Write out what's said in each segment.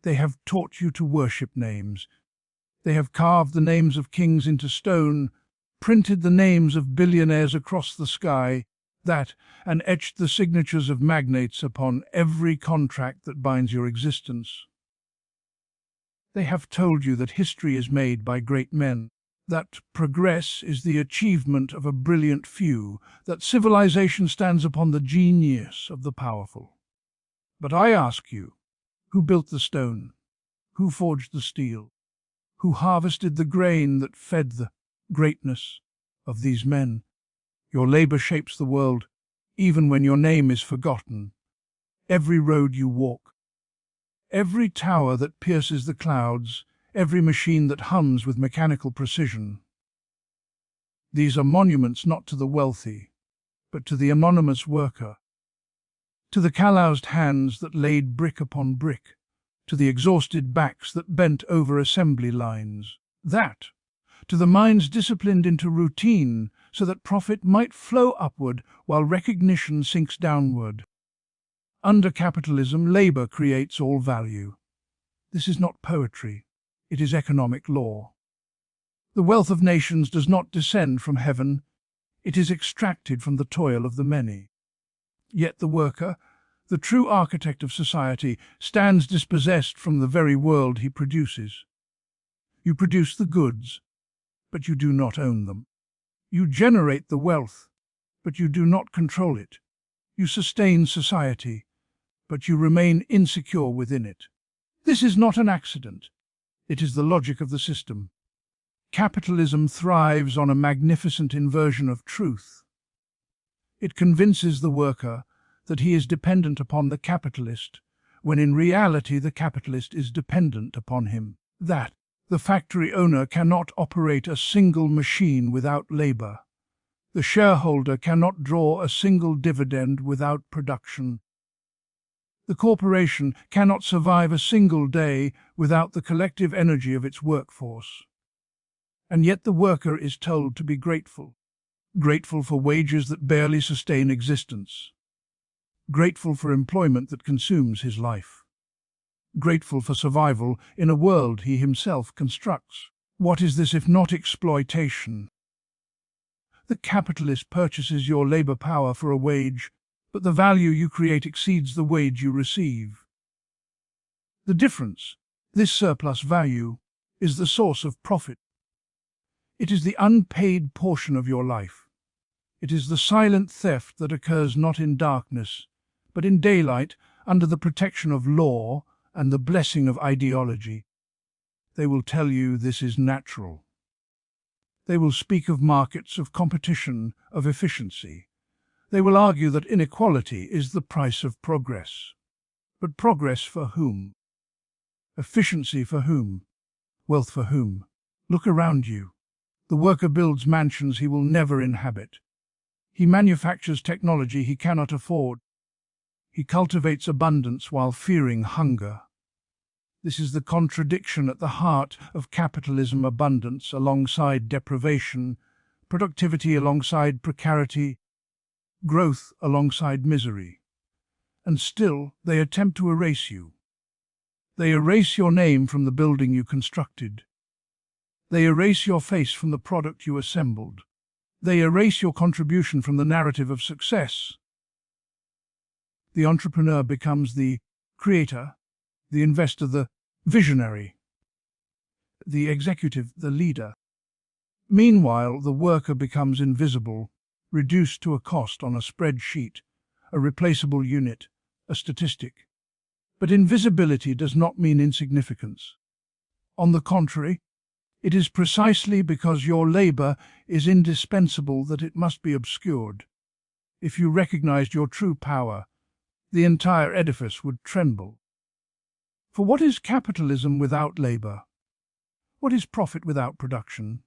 They have taught you to worship names. They have carved the names of kings into stone, printed the names of billionaires across the sky, and etched the signatures of magnates upon every contract that binds your existence. They have told you that history is made by great men, that progress is the achievement of a brilliant few, that civilization stands upon the genius of the powerful. But I ask you, who built the stone? Who forged the steel? Who harvested the grain that fed the greatness of these men? Your labor shapes the world, even when your name is forgotten. Every road you walk, every tower that pierces the clouds, every machine that hums with mechanical precision. These are monuments not to the wealthy, but to the anonymous worker, to the calloused hands that laid brick upon brick, to the exhausted backs that bent over assembly lines. To the minds disciplined into routine so that profit might flow upward while recognition sinks downward. Under capitalism, labor creates all value. This is not poetry, it is economic law. The wealth of nations does not descend from heaven, it is extracted from the toil of the many. Yet the worker, the true architect of society, stands dispossessed from the very world he produces. You produce the goods, but you do not own them. You generate the wealth, but you do not control it. You sustain society, but you remain insecure within it. This is not an accident. It is the logic of the system. Capitalism thrives on a magnificent inversion of truth. It convinces the worker that he is dependent upon the capitalist, when in reality the capitalist is dependent upon him. That the factory owner cannot operate a single machine without labor. The shareholder cannot draw a single dividend without production. The corporation cannot survive a single day without the collective energy of its workforce. And yet the worker is told to be grateful. Grateful for wages that barely sustain existence. Grateful for employment that consumes his life. Grateful for survival in a world he himself constructs. What is this if not exploitation? The capitalist purchases your labor power for a wage, but the value you create exceeds the wage you receive. The difference, this surplus value, is the source of profit. It is the unpaid portion of your life. It is the silent theft that occurs not in darkness, but in daylight, under the protection of law and the blessing of ideology. They will tell you this is natural. They will speak of markets, of competition, of efficiency. They will argue that inequality is the price of progress. But progress for whom? Efficiency for whom? Wealth for whom? Look around you. The worker builds mansions he will never inhabit. He manufactures technology he cannot afford. He cultivates abundance while fearing hunger. This is the contradiction at the heart of capitalism: abundance alongside deprivation, productivity alongside precarity, growth alongside misery. And still they attempt to erase you. They erase your name from the building you constructed. They erase your face from the product you assembled. They erase your contribution from the narrative of success. The entrepreneur becomes the creator, the investor the visionary, the executive the leader. Meanwhile, the worker becomes invisible, reduced to a cost on a spreadsheet, a replaceable unit, a statistic. But invisibility does not mean insignificance. On the contrary, it is precisely because your labor is indispensable that it must be obscured. If you recognized your true power, the entire edifice would tremble. For what is capitalism without labor? What is profit without production?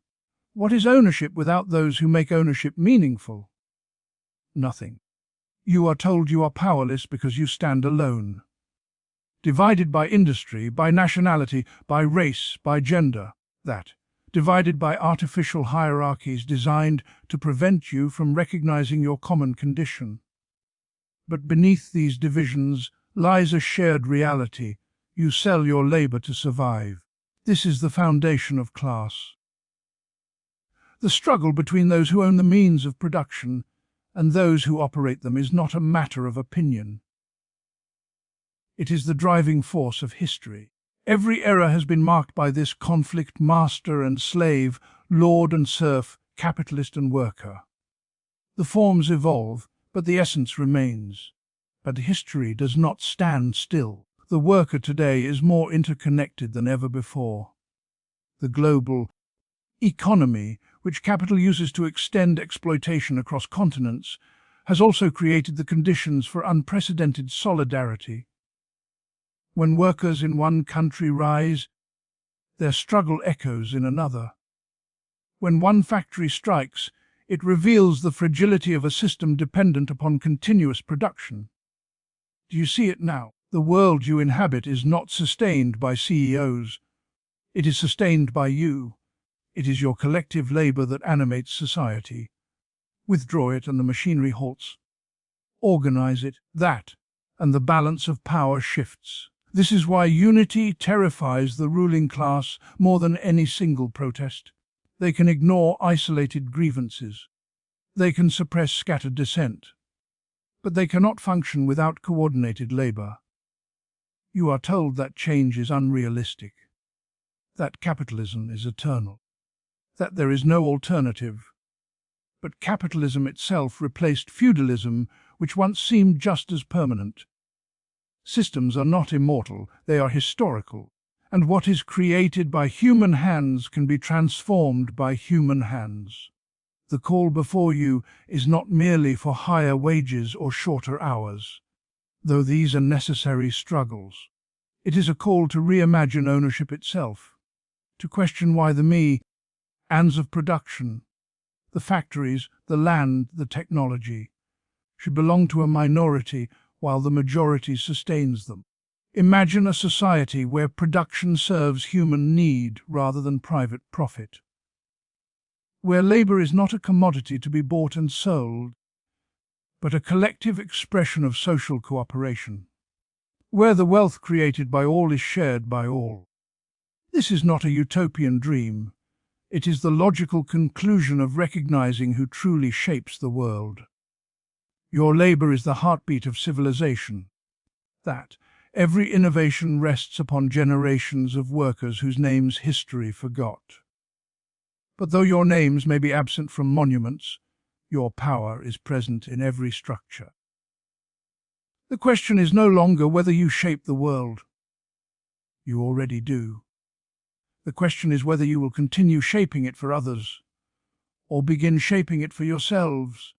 What is ownership without those who make ownership meaningful? Nothing. You are told you are powerless because you stand alone. Divided by industry, by nationality, by race, by gender. Divided by artificial hierarchies designed to prevent you from recognizing your common condition. But beneath these divisions lies a shared reality. You sell your labor to survive. This is the foundation of class. The struggle between those who own the means of production and those who operate them is not a matter of opinion. It is the driving force of history. Every era has been marked by this conflict: master and slave, lord and serf, capitalist and worker. The forms evolve, but the essence remains. But history does not stand still. The worker today is more interconnected than ever before. The global economy, which capital uses to extend exploitation across continents, has also created the conditions for unprecedented solidarity. When workers in one country rise, their struggle echoes in another. When one factory strikes, it reveals the fragility of a system dependent upon continuous production. Do you see it now? The world you inhabit is not sustained by CEOs. It is sustained by you. It is your collective labor that animates society. Withdraw it and the machinery halts. Organize it, and the balance of power shifts. This is why unity terrifies the ruling class more than any single protest. They can ignore isolated grievances. They can suppress scattered dissent. But they cannot function without coordinated labor. You are told that change is unrealistic, that capitalism is eternal, that there is no alternative. But capitalism itself replaced feudalism, which once seemed just as permanent. Systems are not immortal, they are historical, and what is created by human hands can be transformed by human hands. The call before you is not merely for higher wages or shorter hours, though these are necessary struggles. It is a call to reimagine ownership itself, to question why the means of production, the factories, the land, the technology, should belong to a minority while the majority sustains them. Imagine a society where production serves human need rather than private profit, where labor is not a commodity to be bought and sold, but a collective expression of social cooperation, where the wealth created by all is shared by all. This is not a utopian dream. It is the logical conclusion of recognizing who truly shapes the world. Your labor is the heartbeat of civilization. That every innovation rests upon generations of workers whose names history forgot. But though your names may be absent from monuments, your power is present in every structure. The question is no longer whether you shape the world. You already do. The question is whether you will continue shaping it for others, or begin shaping it for yourselves.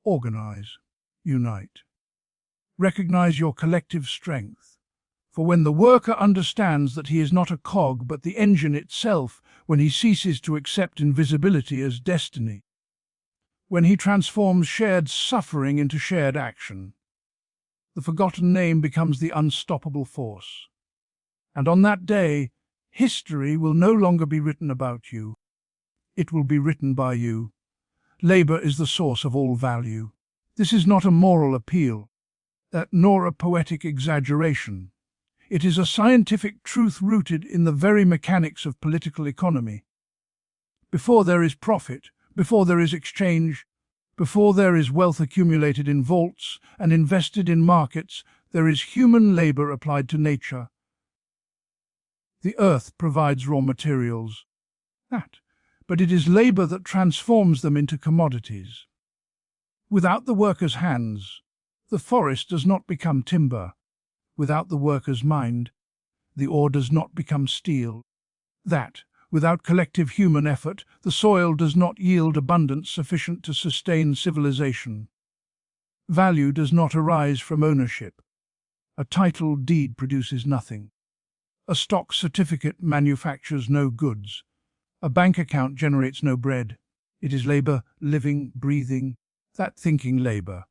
Organize, unite. Recognize your collective strength. For when the worker understands that he is not a cog but the engine itself, when he ceases to accept invisibility as destiny, when he transforms shared suffering into shared action, the forgotten name becomes the unstoppable force. And on that day, history will no longer be written about you. It will be written by you. Labor is the source of all value. This is not a moral appeal, nor a poetic exaggeration. It is a scientific truth rooted in the very mechanics of political economy. Before there is profit, before there is exchange, before there is wealth accumulated in vaults and invested in markets, there is human labor applied to nature. The earth provides raw materials, but it is labor that transforms them into commodities. Without the worker's hands, the forest does not become timber. Without the worker's mind, the ore does not become steel. Without collective human effort, the soil does not yield abundance sufficient to sustain civilization. Value does not arise from ownership. A title deed produces nothing. A stock certificate manufactures no goods. A bank account generates no bread. It is labor, living, breathing, that thinking labor,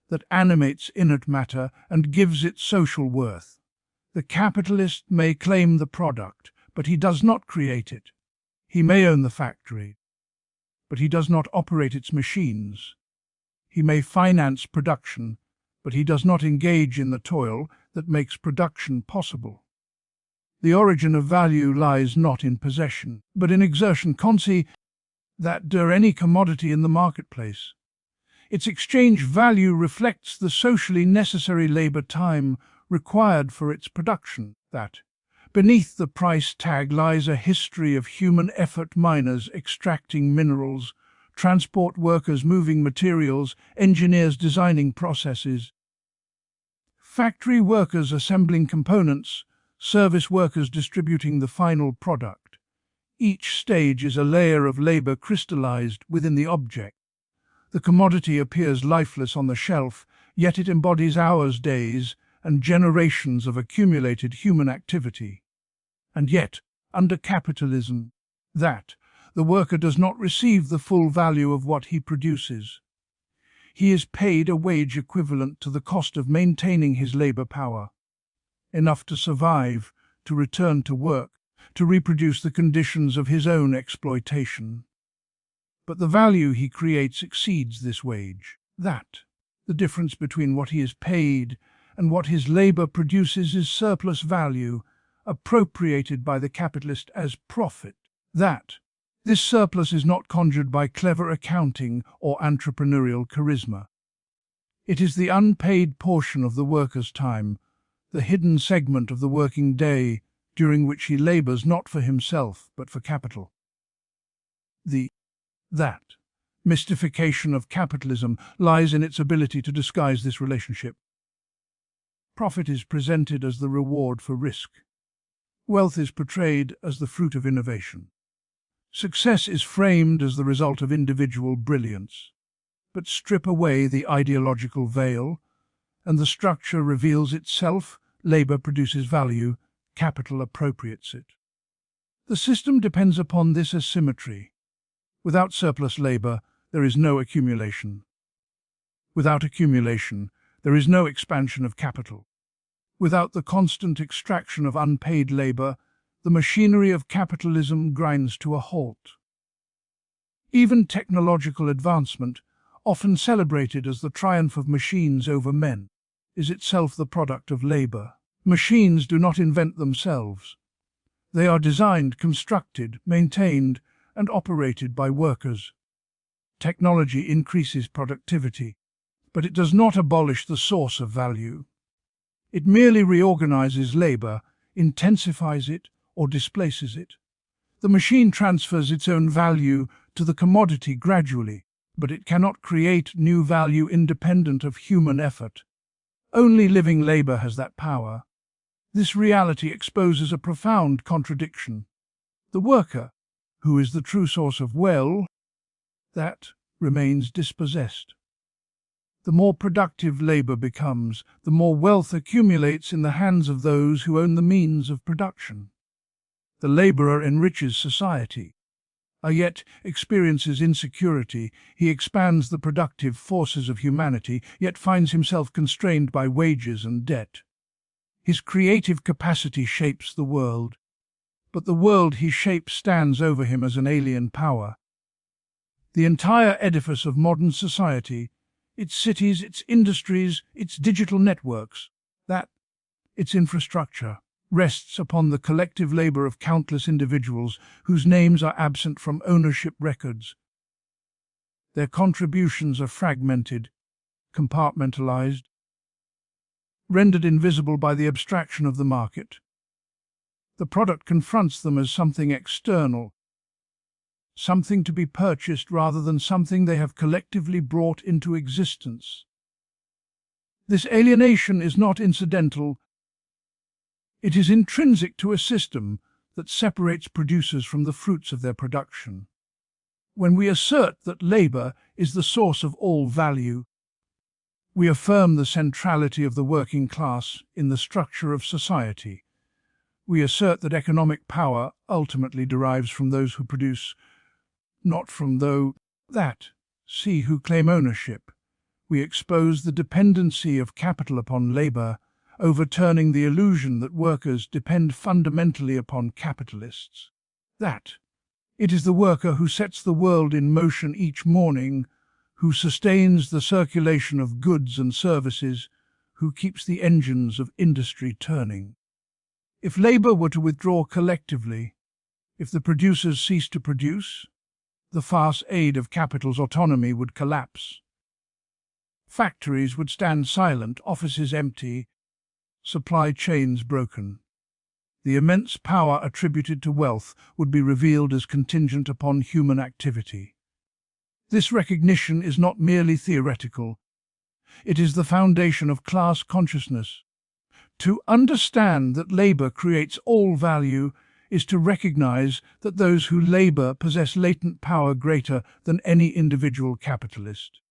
that animates inert matter and gives it social worth. The capitalist may claim the product, but he does not create it. He may own the factory, but he does not operate its machines. He may finance production, but he does not engage in the toil. that makes production possible. The origin of value lies not in possession, but in exertion. Consi that any commodity in the marketplace. Its exchange value reflects the socially necessary labor time required for its production. That beneath the price tag lies a history of human effort: miners extracting minerals, transport workers moving materials, engineers designing processes, factory workers assembling components, service workers distributing the final product. Each stage is a layer of labor crystallized within the object. The commodity appears lifeless on the shelf, yet it embodies hours, days, and generations of accumulated human activity. And yet, under capitalism, the worker does not receive the full value of what he produces. He is paid a wage equivalent to the cost of maintaining his labor power, enough to survive, to return to work, to reproduce the conditions of his own exploitation. But the value he creates exceeds this wage. The difference between what he is paid and what his labor produces is surplus value, appropriated by the capitalist as profit. This surplus is not conjured by clever accounting or entrepreneurial charisma. It is the unpaid portion of the worker's time, the hidden segment of the working day during which he labors not for himself but for capital. That mystification of capitalism lies in its ability to disguise this relationship. Profit is presented as the reward for risk. Wealth is portrayed as the fruit of innovation. Success is framed as the result of individual brilliance. But strip away the ideological veil, and the structure reveals itself. Labor produces value, capital appropriates it. The system depends upon this asymmetry. Without surplus labor, there is no accumulation. Without accumulation, there is no expansion of capital. Without the constant extraction of unpaid labor, the machinery of capitalism grinds to a halt. Even technological advancement, often celebrated as the triumph of machines over men, is itself the product of labor. Machines do not invent themselves. They are designed, constructed, maintained, and operated by workers. Technology increases productivity, but it does not abolish the source of value. It merely reorganizes labor, intensifies it, or displaces it. The machine transfers its own value to the commodity gradually, but it cannot create new value independent of human effort. Only living labor has that power. This reality exposes a profound contradiction. The worker, who is the true source of wealth, remains dispossessed. The more productive labor becomes, the more wealth accumulates in the hands of those who own the means of production. The laborer enriches society, yet experiences insecurity. He expands the productive forces of humanity, yet finds himself constrained by wages and debt. His creative capacity shapes the world, but the world he shapes stands over him as an alien power. The entire edifice of modern society, its cities, its industries, its digital networks, its infrastructure, rests upon the collective labor of countless individuals whose names are absent from ownership records. Their contributions are fragmented, compartmentalized, rendered invisible by the abstraction of the market. The product confronts them as something external, something to be purchased rather than something they have collectively brought into existence. This alienation is not incidental. It is intrinsic to a system that separates producers from the fruits of their production. When we assert that labor is the source of all value, we affirm the centrality of the working class in the structure of society. We assert that economic power ultimately derives from those who produce, not from those who claim ownership. We expose the dependency of capital upon labor, overturning the illusion that workers depend fundamentally upon capitalists. It is the worker who sets the world in motion each morning, who sustains the circulation of goods and services, who keeps the engines of industry turning. If labour were to withdraw collectively, if the producers ceased to produce, the farce aid of capital's autonomy would collapse. Factories would stand silent, offices empty, supply chains broken. The immense power attributed to wealth would be revealed as contingent upon human activity. This recognition is not merely theoretical. It is the foundation of class consciousness. To understand that labour creates all value is to recognize that those who labour possess latent power greater than any individual capitalist.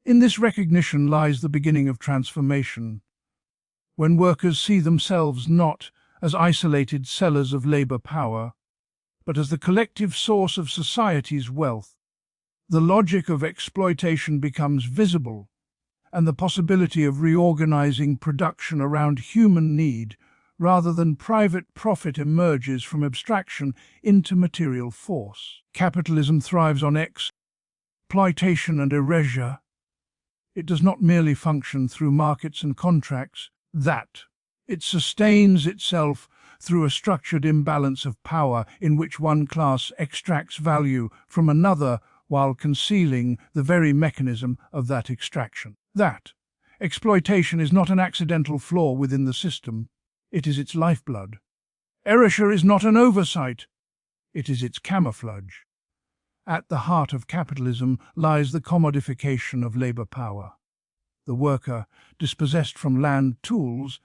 In this recognition lies the beginning of transformation, when workers see themselves not as isolated sellers of labour power, but as the collective source of society's wealth. The logic of exploitation becomes visible, and the possibility of reorganizing production around human need rather than private profit emerges from abstraction into material force. Capitalism thrives on exploitation and erasure. It does not merely function through markets and contracts. It sustains itself through a structured imbalance of power in which one class extracts value from another while concealing the very mechanism of that extraction. Exploitation is not an accidental flaw within the system, it is its lifeblood. Erasure is not an oversight, it is its camouflage. At the heart of capitalism lies the commodification of labour power. The worker, dispossessed from land, tools,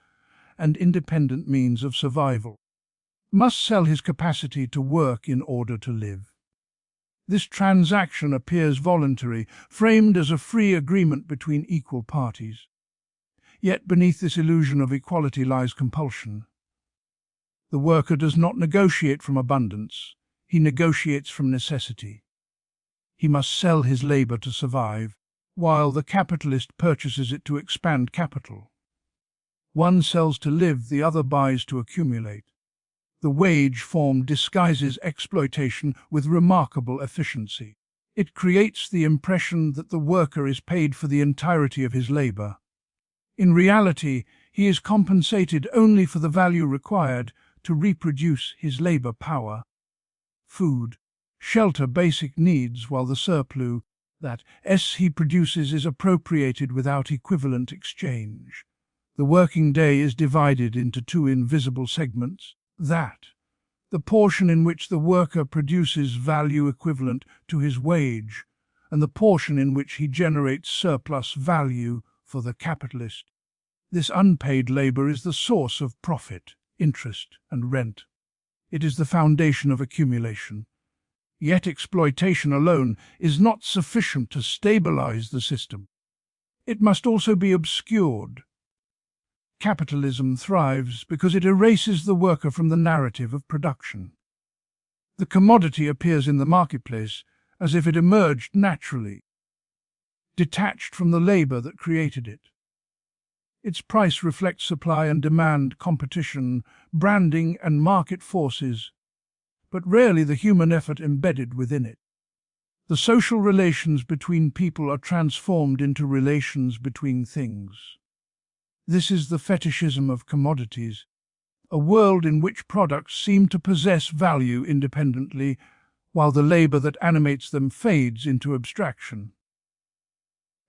and independent means of survival, must sell his capacity to work in order to live. This transaction appears voluntary, framed as a free agreement between equal parties. Yet beneath this illusion of equality lies compulsion. The worker does not negotiate from abundance, he negotiates from necessity. He must sell his labour to survive, while the capitalist purchases it to expand capital. One sells to live, the other buys to accumulate. The wage form disguises exploitation with remarkable efficiency. It creates the impression that the worker is paid for the entirety of his labour. In reality, he is compensated only for the value required to reproduce his labour power. Food, shelter, basic needs, while the surplus that he produces is appropriated without equivalent exchange. The working day is divided into two invisible segments. The portion in which the worker produces value equivalent to his wage, and the portion in which he generates surplus value for the capitalist. This unpaid labour is the source of profit, interest, and rent. It is the foundation of accumulation. Yet exploitation alone is not sufficient to stabilize the system. It must also be obscured. Capitalism thrives because it erases the worker from the narrative of production. The commodity appears in the marketplace as if it emerged naturally, detached from the labour that created it. Its price reflects supply and demand, competition, branding, and market forces, but rarely the human effort embedded within it. The social relations between people are transformed into relations between things. This is the fetishism of commodities, a world in which products seem to possess value independently, while the labour that animates them fades into abstraction.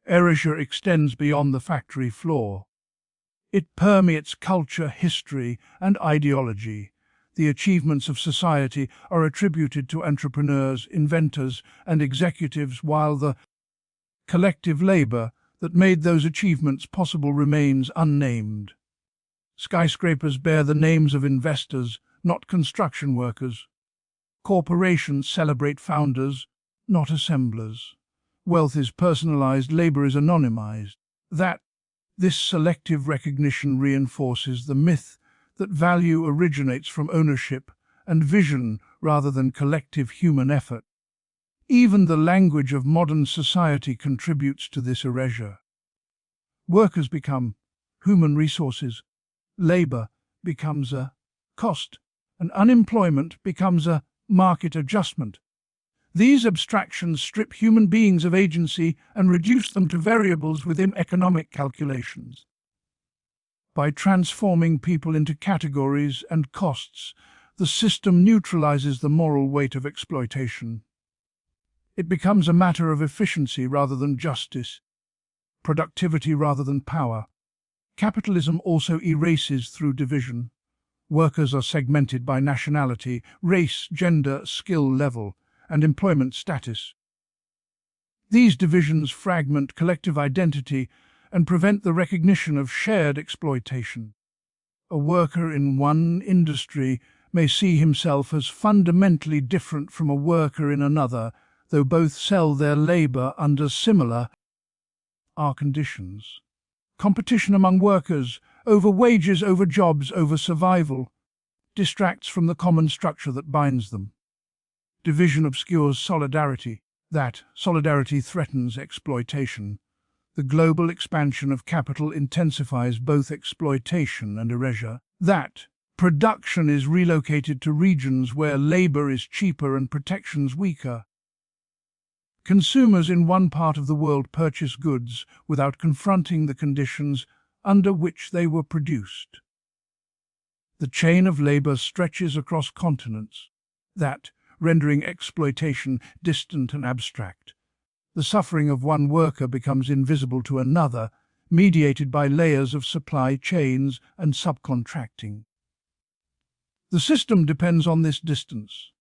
Erasure extends beyond the factory floor. It permeates culture, history, and ideology. The achievements of society are attributed to entrepreneurs, inventors, and executives, while the collective labour that made those achievements possible remains unnamed. Skyscrapers bear the names of investors, not construction workers. Corporations celebrate founders, not assemblers. Wealth is personalized, labor is anonymized. This selective recognition reinforces the myth that value originates from ownership and vision rather than collective human effort. Even the language of modern society contributes to this erasure. Workers become human resources, labor becomes a cost, and unemployment becomes a market adjustment. These abstractions strip human beings of agency and reduce them to variables within economic calculations. By transforming people into categories and costs, the system neutralizes the moral weight of exploitation. It becomes a matter of efficiency rather than justice, productivity rather than power. Capitalism also erases through division. Workers are segmented by nationality, race, gender, skill level, and employment status. These divisions fragment collective identity and prevent the recognition of shared exploitation. A worker in one industry may see himself as fundamentally different from a worker in another, though both sell their labor under similar conditions. Competition among workers, over wages, over jobs, over survival, distracts from the common structure that binds them. Division obscures solidarity. That solidarity threatens exploitation. The global expansion of capital intensifies both exploitation and erasure. That production is relocated to regions where labor is cheaper and protections weaker. Consumers in one part of the world purchase goods without confronting the conditions under which they were produced. The chain of labor stretches across continents, that rendering exploitation distant and abstract. The suffering of one worker becomes invisible to another, mediated by layers of supply chains and subcontracting. The system depends on this distance.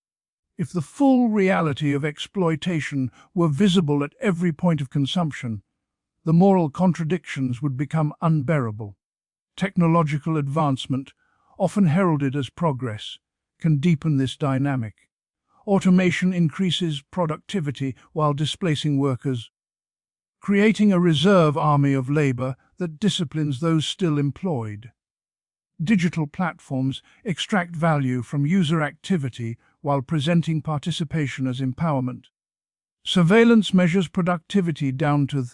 If the full reality of exploitation were visible at every point of consumption, the moral contradictions would become unbearable. Technological advancement, often heralded as progress, can deepen this dynamic. Automation increases productivity while displacing workers, creating a reserve army of labor that disciplines those still employed. Digital platforms extract value from user activity while presenting participation as empowerment. Surveillance measures productivity down to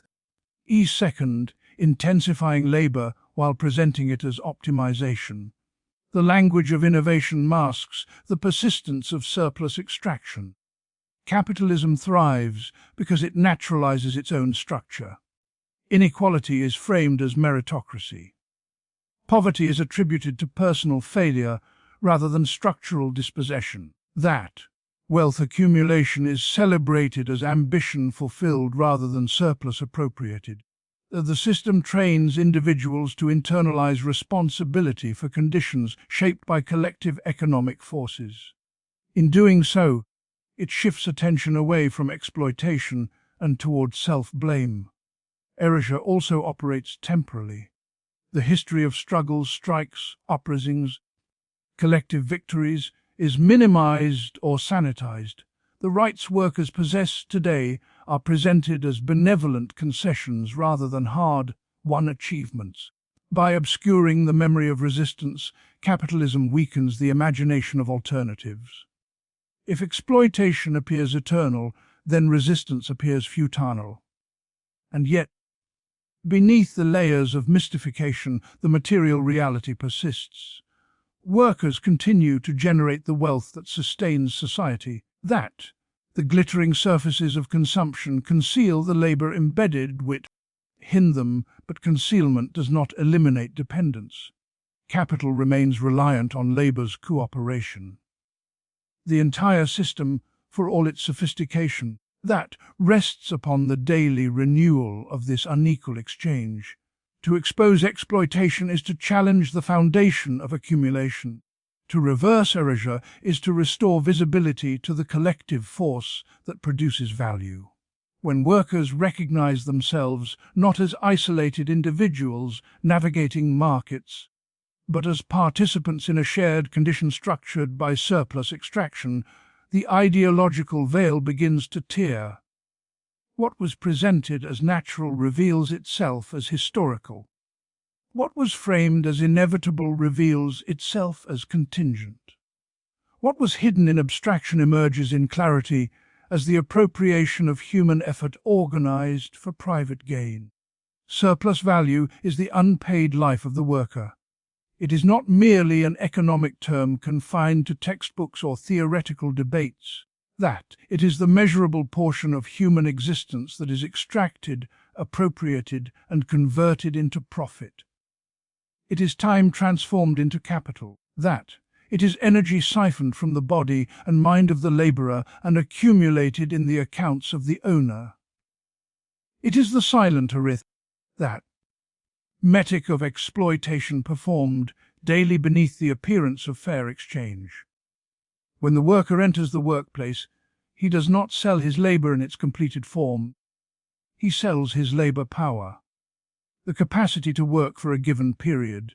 the second, intensifying labor while presenting it as optimization. The language of innovation masks the persistence of surplus extraction. Capitalism thrives because it naturalizes its own structure. Inequality is framed as meritocracy. Poverty is attributed to personal failure rather than structural dispossession. That wealth accumulation is celebrated as ambition fulfilled rather than surplus appropriated. The system trains individuals to internalize responsibility for conditions shaped by collective economic forces. In doing so, it shifts attention away from exploitation and towards self-blame. Erasure also operates temporally. The history of struggles, strikes, uprisings, collective victories is minimized or sanitized. The rights workers possess today are presented as benevolent concessions rather than hard-won achievements. By obscuring the memory of resistance, capitalism weakens the imagination of alternatives. If exploitation appears eternal, then resistance appears futile. And yet, beneath the layers of mystification, the material reality persists. Workers continue to generate the wealth that sustains society. That the glittering surfaces of consumption conceal the labor embedded within them, but concealment does not eliminate dependence. Capital remains reliant on labor's cooperation. The entire system, for all its sophistication, that rests upon the daily renewal of this unequal exchange. To expose exploitation is to challenge the foundation of accumulation. To reverse erasure is to restore visibility to the collective force that produces value. When workers recognize themselves not as isolated individuals navigating markets, but as participants in a shared condition structured by surplus extraction, the ideological veil begins to tear. What was presented as natural reveals itself as historical. What was framed as inevitable reveals itself as contingent. What was hidden in abstraction emerges in clarity as the appropriation of human effort organized for private gain. Surplus value is the unpaid life of the worker. It is not merely an economic term confined to textbooks or theoretical debates. that it is the measurable portion of human existence that is extracted, appropriated, and converted into profit. It is time transformed into capital. That it is energy siphoned from the body and mind of the laborer and accumulated in the accounts of the owner. It is the silent arith, that metic of exploitation performed daily beneath the appearance of fair exchange. When the worker enters the workplace, he does not sell his labor in its completed form. He sells his labor power, the capacity to work for a given period.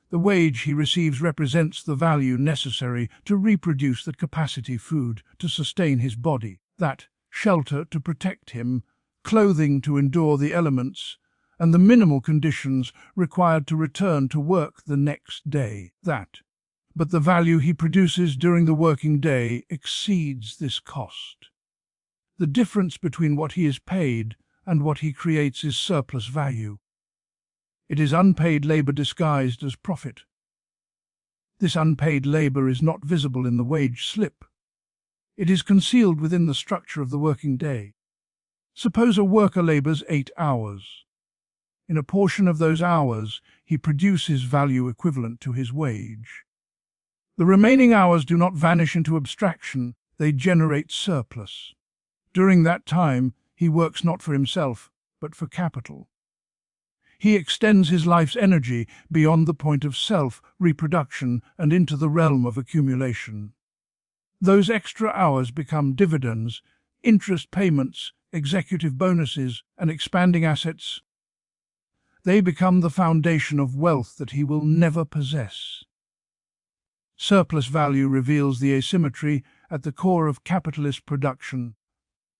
The wage he receives represents the value necessary to reproduce that capacity, food to sustain his body, that shelter to protect him, clothing to endure the elements, and the minimal conditions required to return to work the next day. But the value he produces during the working day exceeds this cost. The difference between what he is paid and what he creates is surplus value. It is unpaid labor disguised as profit. This unpaid labor is not visible in the wage slip. It is concealed within the structure of the working day. Suppose a worker labors 8 hours. In a portion of those hours, he produces value equivalent to his wage. The remaining hours do not vanish into abstraction, they generate surplus. During that time, he works not for himself, but for capital. He extends his life's energy beyond the point of self-reproduction and into the realm of accumulation. Those extra hours become dividends, interest payments, executive bonuses, and expanding assets. They become the foundation of wealth that he will never possess. Surplus value reveals the asymmetry at the core of capitalist production.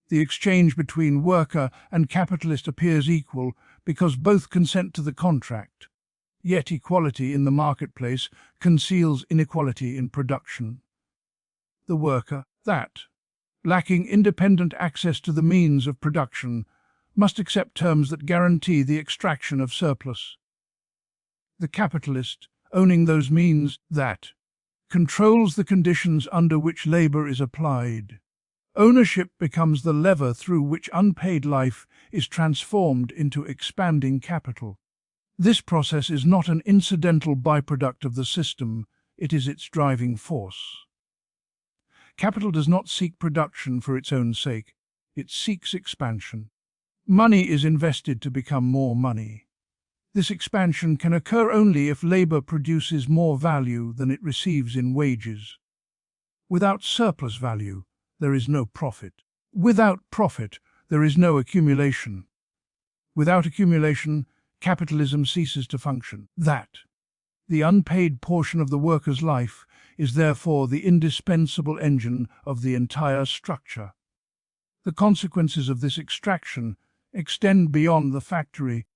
The exchange between worker and capitalist appears equal because both consent to the contract. Yet equality in the marketplace conceals inequality in production. The worker, lacking independent access to the means of production, must accept terms that guarantee the extraction of surplus. The capitalist, owning those means, controls the conditions under which labor is applied. Ownership becomes the lever through which unpaid life is transformed into expanding capital. This process is not an incidental byproduct of the system, it is its driving force. Capital does not seek production for its own sake, it seeks expansion. Money is invested to become more money. This expansion can occur only if labor produces more value than it receives in wages. Without surplus value, there is no profit. Without profit, there is no accumulation. Without accumulation, capitalism ceases to function. The unpaid portion of the worker's life is therefore the indispensable engine of the entire structure. The consequences of this extraction extend beyond the factory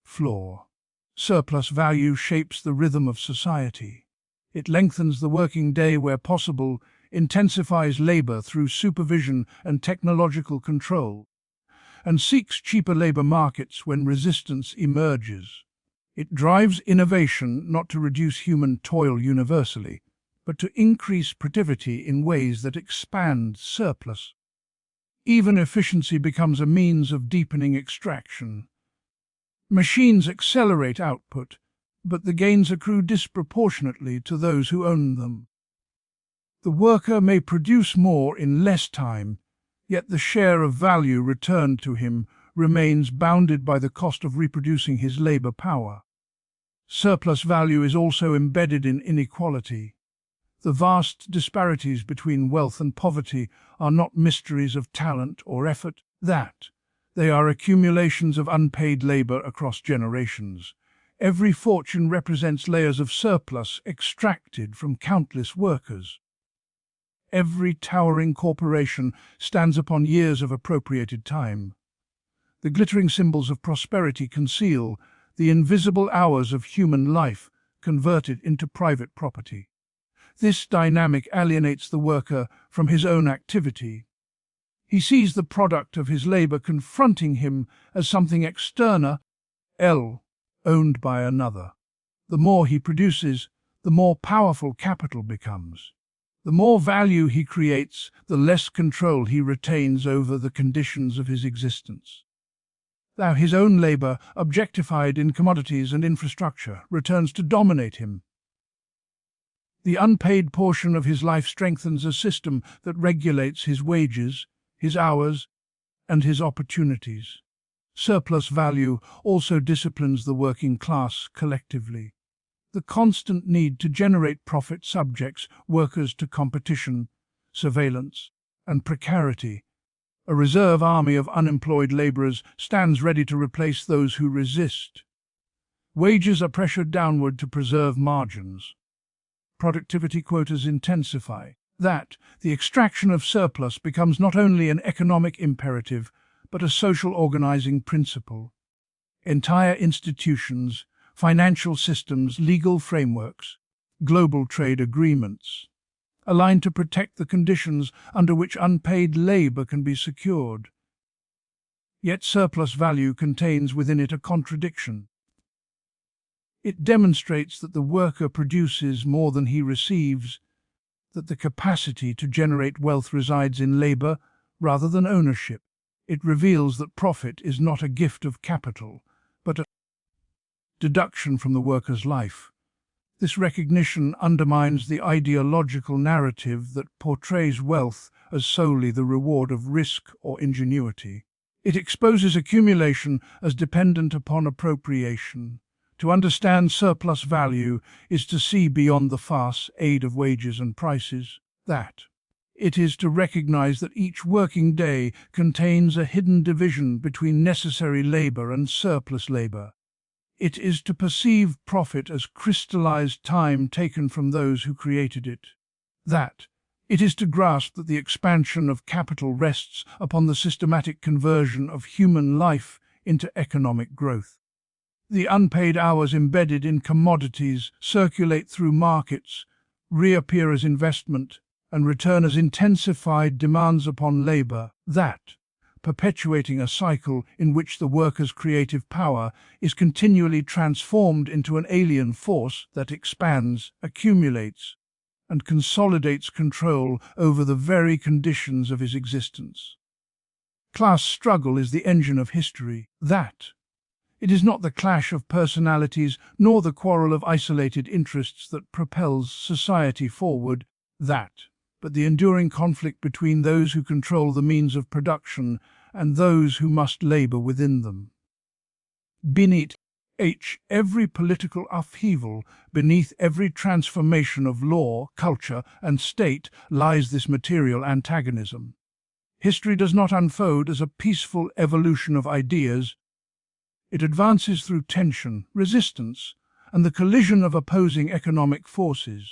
floor. Surplus value shapes the rhythm of society. It lengthens the working day where possible, intensifies labor through supervision and technological control, and seeks cheaper labor markets when resistance emerges. It drives innovation not to reduce human toil universally, but to increase productivity in ways that expand surplus. Even efficiency becomes a means of deepening extraction. Machines accelerate output, but the gains accrue disproportionately to those who own them. The worker may produce more in less time, yet the share of value returned to him remains bounded by the cost of reproducing his labor power. Surplus value is also embedded in inequality. The vast disparities between wealth and poverty are not mysteries of talent or effort, they are accumulations of unpaid labor across generations. Every fortune represents layers of surplus extracted from countless workers. Every towering corporation stands upon years of appropriated time. The glittering symbols of prosperity conceal the invisible hours of human life converted into private property. This dynamic alienates the worker from his own activity. He sees the product of his labor confronting him as something external, owned by another. The more he produces, the more powerful capital becomes. The more value he creates, the less control he retains over the conditions of his existence. Now his own labour, objectified in commodities and infrastructure, returns to dominate him. The unpaid portion of his life strengthens a system that regulates his wages, his hours, and his opportunities. Surplus value also disciplines the working class collectively. The constant need to generate profit subjects workers to competition, surveillance, and precarity. A reserve army of unemployed labourers stands ready to replace those who resist. Wages are pressured downward to preserve margins. Productivity quotas intensify. The extraction of surplus becomes not only an economic imperative, but a social organizing principle. Entire institutions, financial systems, legal frameworks, global trade agreements align to protect the conditions under which unpaid labor can be secured. Yet surplus value contains within it a contradiction. It demonstrates that the worker produces more than he receives, that the capacity to generate wealth resides in labor rather than ownership. It reveals that profit is not a gift of capital, but a deduction from the worker's life. This recognition undermines the ideological narrative that portrays wealth as solely the reward of risk or ingenuity. It exposes accumulation as dependent upon appropriation. To understand surplus value is to see beyond the farce aid of wages and prices. It is to recognize that each working day contains a hidden division between necessary labor and surplus labor. It is to perceive profit as crystallized time taken from those who created it. It is to grasp that the expansion of capital rests upon the systematic conversion of human life into economic growth. The unpaid hours embedded in commodities circulate through markets, reappear as investment, and return as intensified demands upon labor, perpetuating a cycle in which the worker's creative power is continually transformed into an alien force that expands, accumulates, and consolidates control over the very conditions of his existence. Class struggle is the engine of history. It is not the clash of personalities nor the quarrel of isolated interests that propels society forward, but the enduring conflict between those who control the means of production and those who must labor within them. Beneath every political upheaval, beneath every transformation of law, culture, and state lies this material antagonism. History does not unfold as a peaceful evolution of ideas. It advances through tension, resistance, and the collision of opposing economic forces.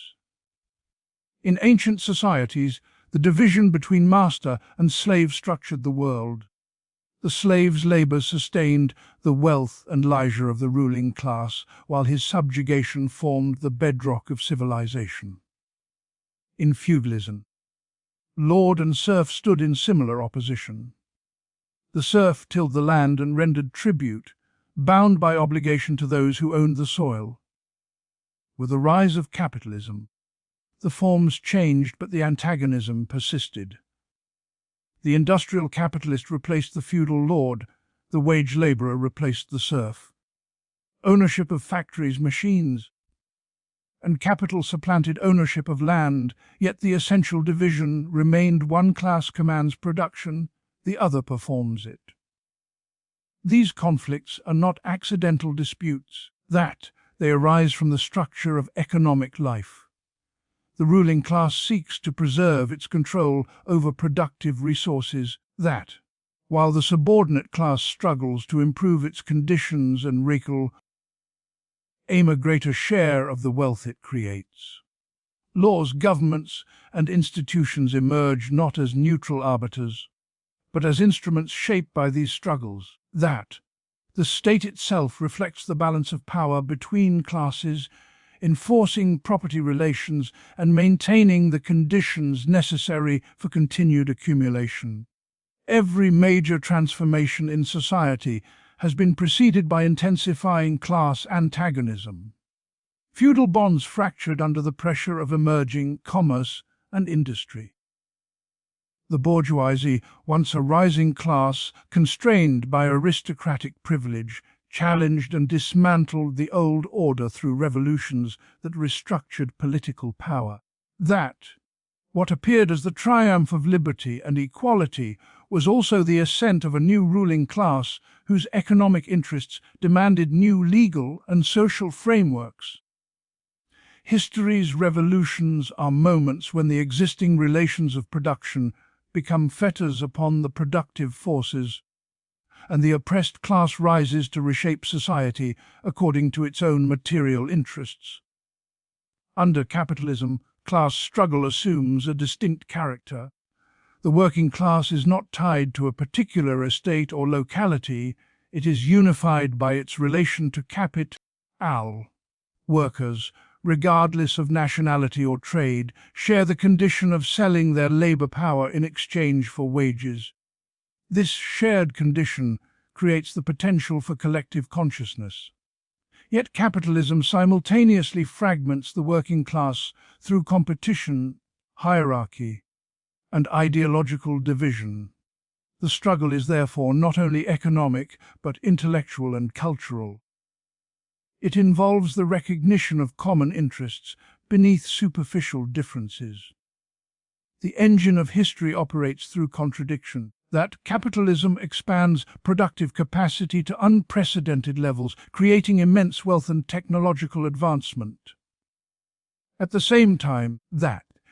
In ancient societies, the division between master and slave structured the world. The slave's labor sustained the wealth and leisure of the ruling class, while his subjugation formed the bedrock of civilization. In feudalism, lord and serf stood in similar opposition. The serf tilled the land and rendered tribute, bound by obligation to those who owned the soil. With the rise of capitalism, the forms changed, but the antagonism persisted. The industrial capitalist replaced the feudal lord, the wage laborer replaced the serf. Ownership of factories, machines, and capital supplanted ownership of land, yet the essential division remained: one class commands production, the other performs it. These conflicts are not accidental disputes, they arise from the structure of economic life. The ruling class seeks to preserve its control over productive resources, while the subordinate class struggles to improve its conditions and aim a greater share of the wealth it creates. Laws, governments, and institutions emerge not as neutral arbiters, but as instruments shaped by these struggles. The state itself reflects the balance of power between classes, enforcing property relations and maintaining the conditions necessary for continued accumulation. Every major transformation in society has been preceded by intensifying class antagonism. Feudal bonds fractured under the pressure of emerging commerce and industry. The bourgeoisie, once a rising class constrained by aristocratic privilege, challenged and dismantled the old order through revolutions that restructured political power. What appeared as the triumph of liberty and equality was also the ascent of a new ruling class whose economic interests demanded new legal and social frameworks. History's revolutions are moments when the existing relations of production become fetters upon the productive forces, and the oppressed class rises to reshape society according to its own material interests. Under capitalism, class struggle assumes a distinct character. The working class is not tied to a particular estate or locality, it is unified by its relation to capital. Workers, regardless of nationality or trade, share the condition of selling their labor power in exchange for wages. This shared condition creates the potential for collective consciousness. Yet capitalism simultaneously fragments the working class through competition, hierarchy, and ideological division. The struggle is therefore not only economic but intellectual and cultural. It involves the recognition of common interests beneath superficial differences. The engine of history operates through contradiction. That capitalism expands productive capacity to unprecedented levels, creating immense wealth and technological advancement. At the same time,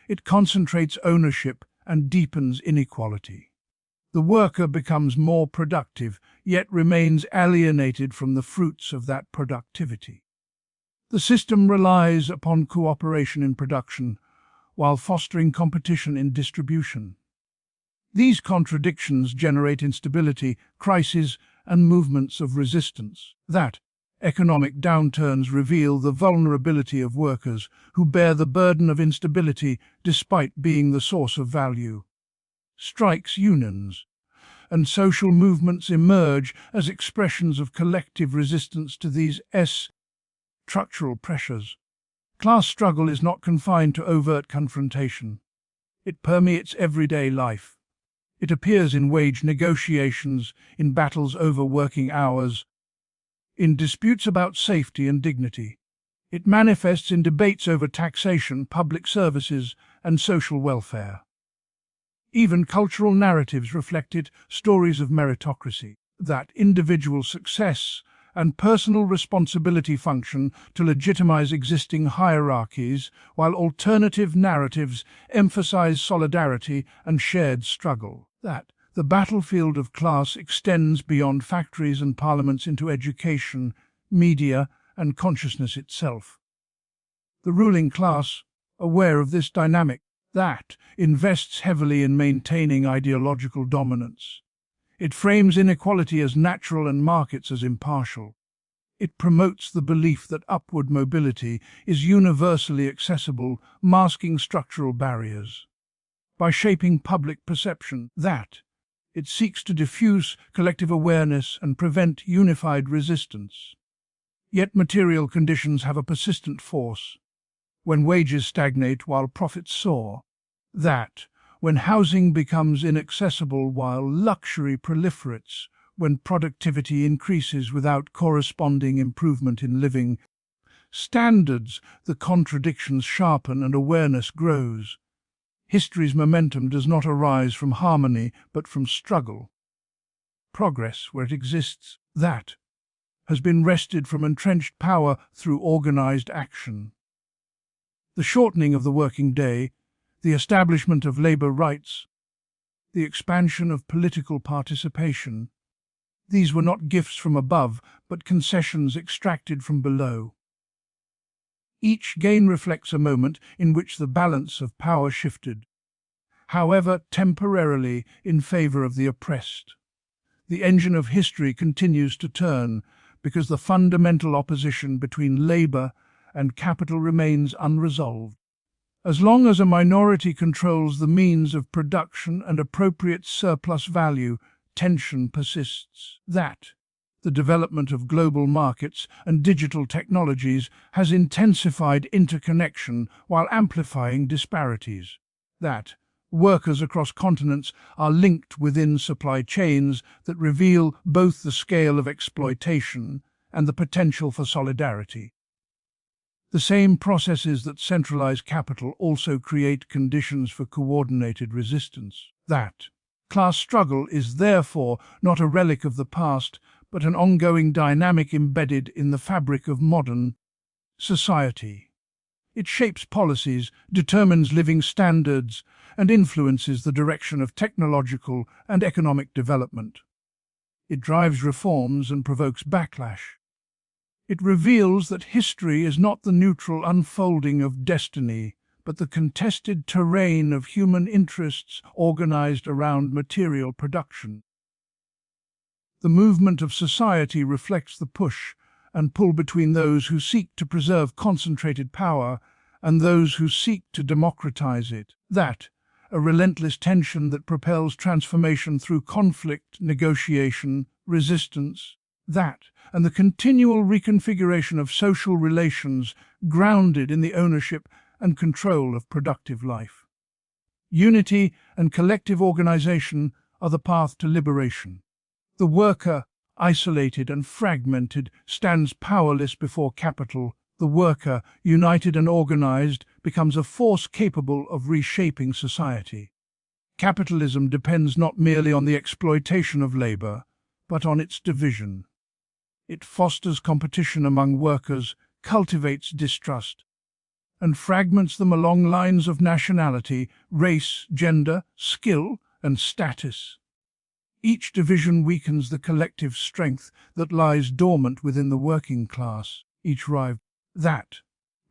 it concentrates ownership and deepens inequality. The worker becomes more productive, yet remains alienated from the fruits of that productivity. The system relies upon cooperation in production, while fostering competition in distribution. These contradictions generate instability, crises, and movements of resistance. Economic downturns reveal the vulnerability of workers who bear the burden of instability despite being the source of value. Strikes, unions, and social movements emerge as expressions of collective resistance to these structural pressures. Class struggle is not confined to overt confrontation. It permeates everyday life. It appears in wage negotiations, in battles over working hours, in disputes about safety and dignity. It manifests in debates over taxation, public services, and social welfare. Even cultural narratives reflect it, stories of meritocracy, that individual success and personal responsibility function to legitimize existing hierarchies, while alternative narratives emphasize solidarity and shared struggle. The battlefield of class extends beyond factories and parliaments into education, media, and consciousness itself. The ruling class, aware of this dynamic, invests heavily in maintaining ideological dominance. It frames inequality as natural and markets as impartial. It promotes the belief that upward mobility is universally accessible, masking structural barriers. By shaping public perception, it seeks to diffuse collective awareness and prevent unified resistance. Yet material conditions have a persistent force. When wages stagnate while profits soar, when housing becomes inaccessible while luxury proliferates, when productivity increases without corresponding improvement in living standards, the contradictions sharpen and awareness grows. History's momentum does not arise from harmony, but from struggle. Progress, where it exists, has been wrested from entrenched power through organized action. The shortening of the working day, the establishment of labor rights, the expansion of political participation, these were not gifts from above, but concessions extracted from below. Each gain reflects a moment in which the balance of power shifted, however temporarily, in favor of the oppressed. The engine of history continues to turn because the fundamental opposition between labor and capital remains unresolved. As long as a minority controls the means of production and appropriate surplus value, tension persists. The development of global markets and digital technologies has intensified interconnection while amplifying disparities. that workers across continents are linked within supply chains that reveal both the scale of exploitation and the potential for solidarity. The same processes that centralize capital also create conditions for coordinated resistance. That class struggle is therefore not a relic of the past, but an ongoing dynamic embedded in the fabric of modern society. It shapes policies, determines living standards, and influences the direction of technological and economic development. It drives reforms and provokes backlash. It reveals that history is not the neutral unfolding of destiny, but the contested terrain of human interests organized around material production. The movement of society reflects the push and pull between those who seek to preserve concentrated power and those who seek to democratize it. That, a relentless tension that propels transformation through conflict, negotiation, resistance. That, and the continual reconfiguration of social relations grounded in the ownership and control of productive life. Unity and collective organization are the path to liberation. The worker, isolated and fragmented, stands powerless before capital. The worker, united and organized, becomes a force capable of reshaping society. Capitalism depends not merely on the exploitation of labor, but on its division. It fosters competition among workers, cultivates distrust, and fragments them along lines of nationality, race, gender, skill, and status. Each division weakens the collective strength that lies dormant within the working class. Each rival that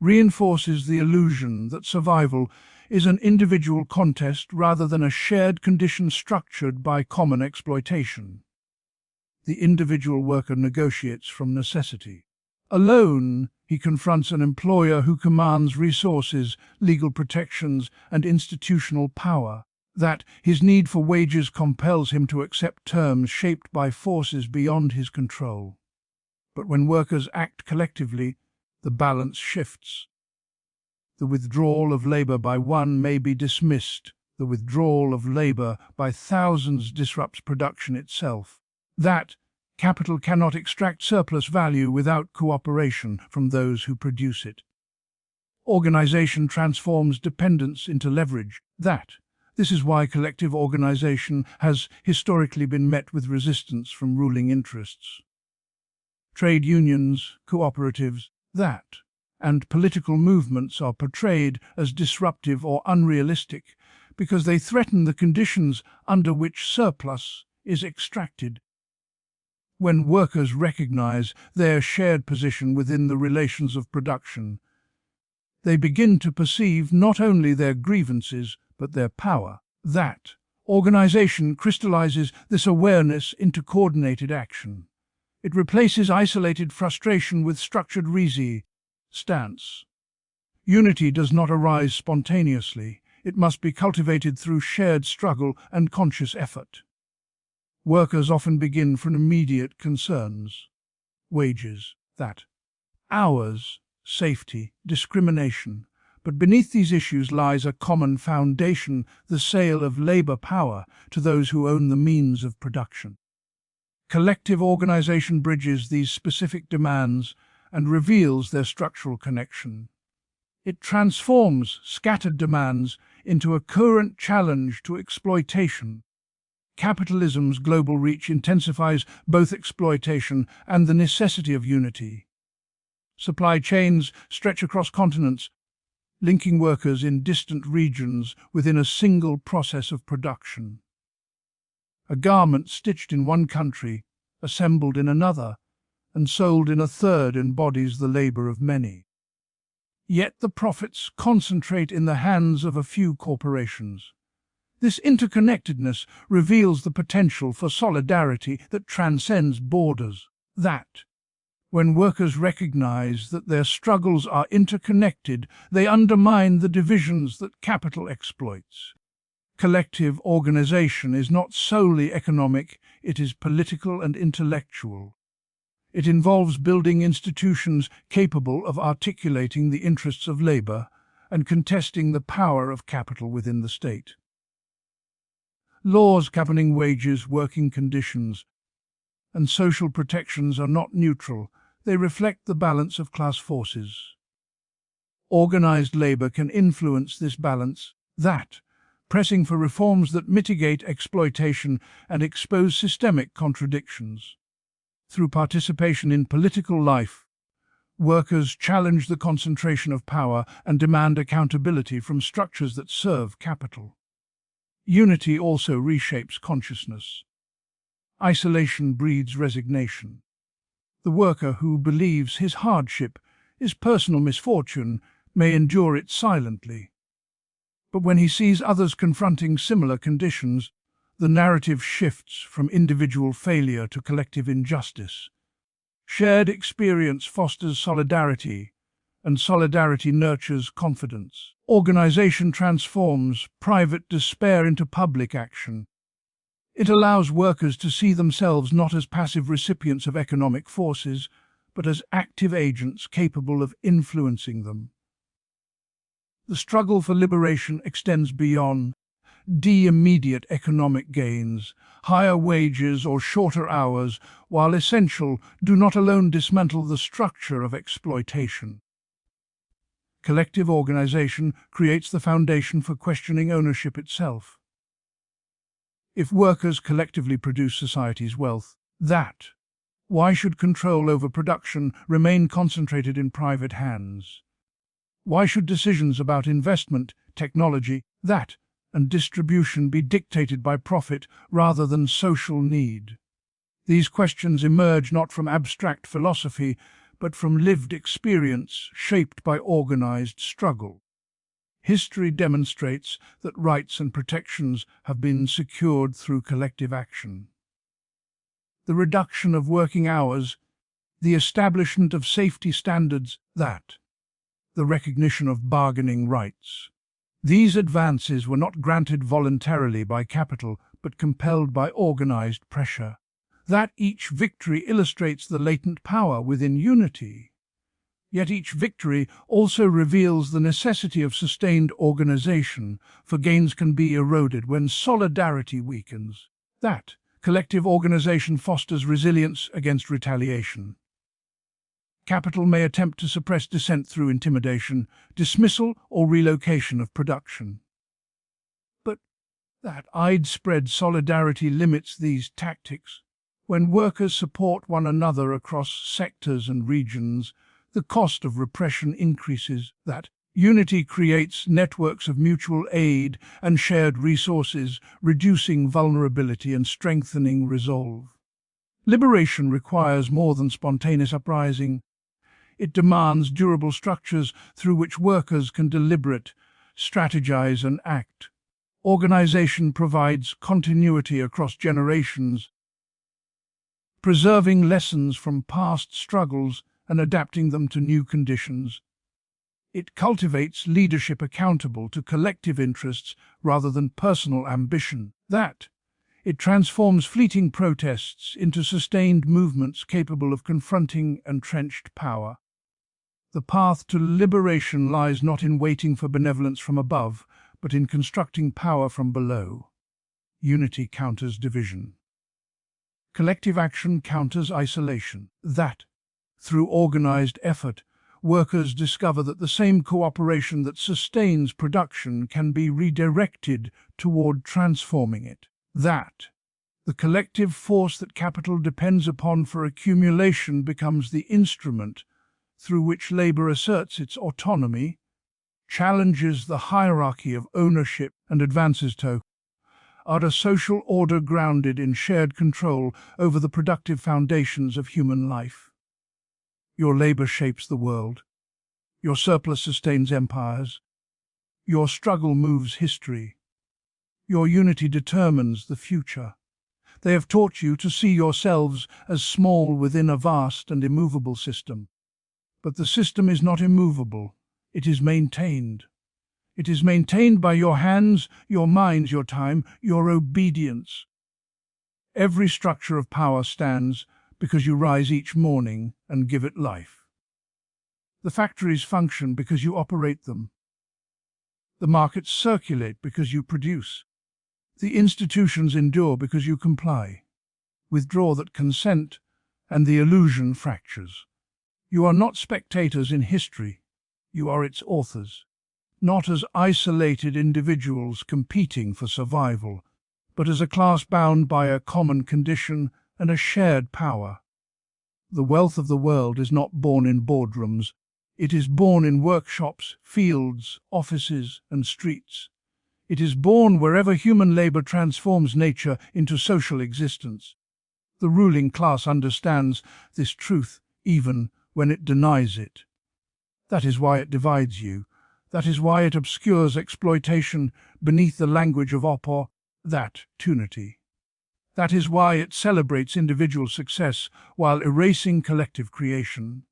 reinforces the illusion that survival is an individual contest rather than a shared condition structured by common exploitation. The individual worker negotiates from necessity. Alone, he confronts an employer who commands resources, legal protections, and institutional power. That his need for wages compels him to accept terms shaped by forces beyond his control. But when workers act collectively, the balance shifts. The withdrawal of labor by one may be dismissed. The withdrawal of labor by thousands disrupts production itself. That capital cannot extract surplus value without cooperation from those who produce it. Organization transforms dependence into leverage. This is why collective organization has historically been met with resistance from ruling interests. Trade unions, cooperatives, and political movements are portrayed as disruptive or unrealistic because they threaten the conditions under which surplus is extracted. When workers recognize their shared position within the relations of production, they begin to perceive not only their grievances but their power. That organization crystallizes this awareness into coordinated action. It replaces isolated frustration with structured resistance. Unity does not arise spontaneously. It must be cultivated through shared struggle and conscious effort. Workers often begin from immediate concerns: wages, hours, safety, discrimination. But beneath these issues lies a common foundation: the sale of labor power to those who own the means of production. Collective organization bridges these specific demands and reveals their structural connection. It transforms scattered demands into a coherent challenge to exploitation. Capitalism's global reach intensifies both exploitation and the necessity of unity. Supply chains stretch across continents, linking workers in distant regions within a single process of production. A garment stitched in one country, assembled in another, and sold in a third embodies the labor of many. Yet the profits concentrate in the hands of a few corporations. This interconnectedness reveals the potential for solidarity that transcends borders. When workers recognize that their struggles are interconnected, they undermine the divisions that capital exploits. Collective organization is not solely economic, it is political and intellectual. It involves building institutions capable of articulating the interests of labor and contesting the power of capital within the state. Laws governing wages, working conditions, and social protections are not neutral. They reflect the balance of class forces. Organized labor can influence this balance, pressing for reforms that mitigate exploitation and expose systemic contradictions. Through participation in political life, workers challenge the concentration of power and demand accountability from structures that serve capital. Unity also reshapes consciousness. Isolation breeds resignation. The worker who believes his hardship is personal misfortune may endure it silently. But when he sees others confronting similar conditions, the narrative shifts from individual failure to collective injustice. Shared experience fosters solidarity, and solidarity nurtures confidence. Organization transforms private despair into public action. It allows workers to see themselves not as passive recipients of economic forces, but as active agents capable of influencing them. The struggle for liberation extends beyond immediate economic gains. Higher wages or shorter hours, while essential, do not alone dismantle the structure of exploitation. Collective organization creates the foundation for questioning ownership itself. If workers collectively produce society's wealth, why should control over production remain concentrated in private hands? Why should decisions about investment, technology, and distribution be dictated by profit rather than social need? These questions emerge not from abstract philosophy, but from lived experience shaped by organized struggle. History demonstrates that rights and protections have been secured through collective action. The reduction of working hours, the establishment of safety standards, the recognition of bargaining rights. These advances were not granted voluntarily by capital, but compelled by organized pressure. Each victory illustrates the latent power within unity. Yet each victory also reveals the necessity of sustained organization, for gains can be eroded when solidarity weakens. Collective organization fosters resilience against retaliation. Capital may attempt to suppress dissent through intimidation, dismissal, or relocation of production. But widespread solidarity limits these tactics. When workers support one another across sectors and regions, the cost of repression increases. Unity creates networks of mutual aid and shared resources, reducing vulnerability and strengthening resolve. Liberation requires more than spontaneous uprising. It demands durable structures through which workers can deliberate, strategize, and act. Organization provides continuity across generations, preserving lessons from past struggles and adapting them to new conditions. It cultivates leadership accountable to collective interests rather than personal ambition. It transforms fleeting protests into sustained movements capable of confronting entrenched power. The path to liberation lies not in waiting for benevolence from above, but in constructing power from below. Unity counters division. Collective action counters isolation. Through organized effort, workers discover that the same cooperation that sustains production can be redirected toward transforming it. The collective force that capital depends upon for accumulation becomes the instrument through which labor asserts its autonomy, challenges the hierarchy of ownership, and advances toward a social order grounded in shared control over the productive foundations of human life. Your labor shapes the world. Your surplus sustains empires. Your struggle moves history. Your unity determines the future. They have taught you to see yourselves as small within a vast and immovable system. But the system is not immovable. It is maintained. It is maintained by your hands, your minds, your time, your obedience. Every structure of power stands because you rise each morning and give it life. The factories function because you operate them. The markets circulate because you produce. The institutions endure because you comply. Withdraw that consent, and the illusion fractures. You are not spectators in history, you are its authors, not as isolated individuals competing for survival, but as a class bound by a common condition and a shared power. The wealth of the world is not born in boardrooms, it is born in workshops, fields, offices, and streets. It is born wherever human labor transforms nature into social existence. The ruling class understands this truth even when it denies it. That is why it divides you. That is why it obscures exploitation beneath the language of opportunity. That is why it celebrates individual success while erasing collective creation.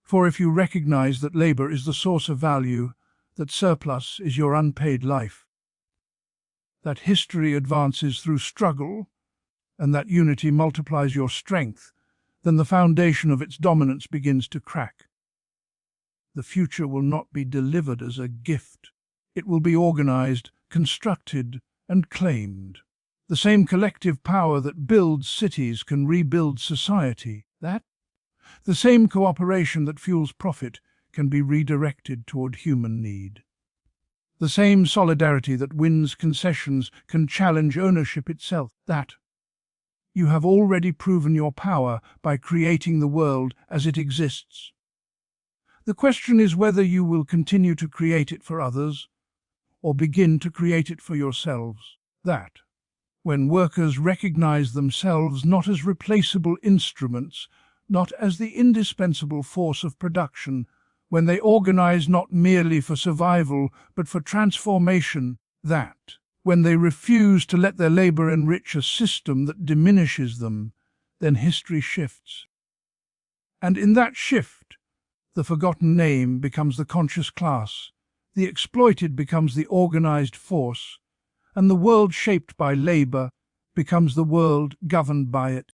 For if you recognize that labor is the source of value, that surplus is your unpaid life, that history advances through struggle, and that unity multiplies your strength, then the foundation of its dominance begins to crack. The future will not be delivered as a gift. It will be organized, constructed, and claimed. The same collective power that builds cities can rebuild society. The same cooperation that fuels profit can be redirected toward human need. The same solidarity that wins concessions can challenge ownership itself. You have already proven your power by creating the world as it exists. The question is whether you will continue to create it for others, or begin to create it for yourselves. When workers recognize themselves not as replaceable instruments, not as the indispensable force of production, when they organize not merely for survival but for transformation, when they refuse to let their labor enrich a system that diminishes them, then history shifts. And in that shift, the forgotten name becomes the conscious class, the exploited becomes the organized force, and the world shaped by labor becomes the world governed by it.